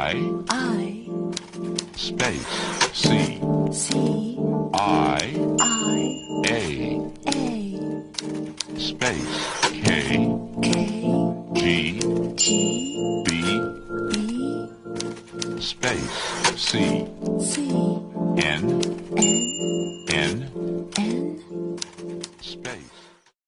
I, space, C, C, I, A, space, K, K, G, G, B, B, space, C, C, N, N, N,